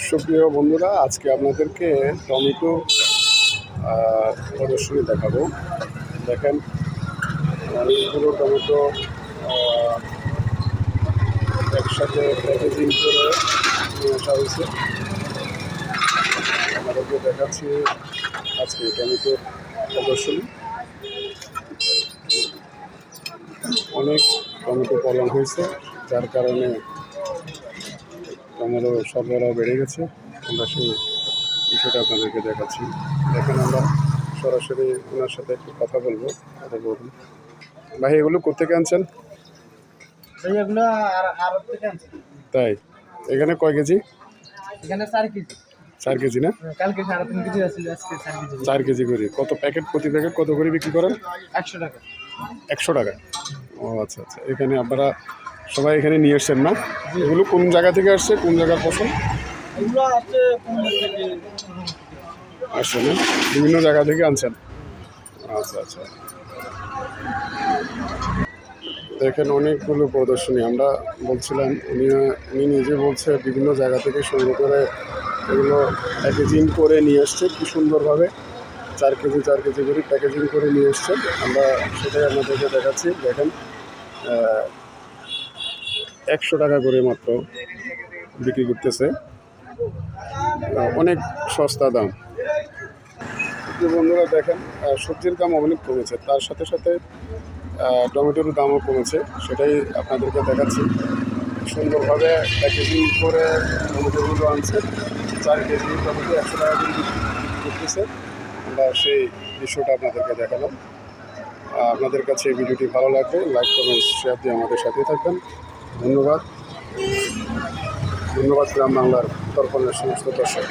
সুপ্রিয় বন্ধুরা, আজকে আপনাদেরকে টমেটো প্রদর্শনী দেখাবো। দেখেন, অনেকগুলো টমেটো একসাথে প্যাকেজিং করে নিয়ে আসা হয়েছে। আমাদেরকে দেখাচ্ছি আজকে টমেটো প্রদর্শনী। অনেক টমেটো ফলন হয়েছে, যার কারণে টমেটো সরবরাহ বেড়ে গেছে। আমরা সেই বিষয়টা আপনাদেরকে দেখাচ্ছি। দেখেন, আমরা সরাসরি ওনার সাথে একটু কথা বলবো। ভাই, এগুলো কোথেকে আনছেন? তাই? এখানে কয় কেজি? এখানে 4 কেজি। 4 কেজি না? কালকে 3.5 কেজি আছিল, আজকে 4 কেজি। 4 কেজি করে কত প্যাকেট? প্রতি প্যাকেট কত করে বিক্রি করেন? 100 টাকা। 100 টাকা। ও আচ্ছা আচ্ছা। এখানে আপনারা সবাই এখানে নিয়ে এসছেন না? এগুলো কোন জায়গা থেকে আসছে? কোন জায়গার ফসল? এগুলো আছে কুমিল্লা থেকে আসছে না? বিভিন্ন জায়গা থেকে আনছেন? আচ্ছা আচ্ছা। দেখেন, অনেকগুলো প্রদর্শনী। আমরা বলছিলাম, উনি নিজে বলছে বিভিন্ন জায়গা থেকে সংগ্রহ করে এগুলো প্যাকেজিং করে নিয়ে আসছে কি সুন্দরভাবে। 4 কেজি 4 কেজি করে প্যাকেজিং করে নিয়ে এসছে। আমরা সেটাই আপনাদেরকে দেখাচ্ছি। দেখেন, 100 টাকা করে মাত্র বিক্রি করতেছে। অনেক সস্তা দাম। বন্ধুরা দেখেন, সবজির দাম অনেক কমেছে, তার সাথে সাথে টমেটোর দামও কমেছে। সেটাই আপনাদেরকে দেখাচ্ছি। সুন্দরভাবে প্যাকেজিং করে টমেটোগুলো আনছে। 4 কেজি টমেটো 100 টাকা করে বিক্রি করতেছে। আমরা সেই দৃশ্যটা আপনাদেরকে দেখালাম। আপনাদের কাছে এই ভিডিওটি ভালো লাগবে, লাইক কমেন্ট শেয়ার দিয়ে আমাদের সাথে থাকবেন। ধন্যবাদ। ধন্যবাদ গ্রাম বাংলার দর্পণের সমস্ত দর্শক।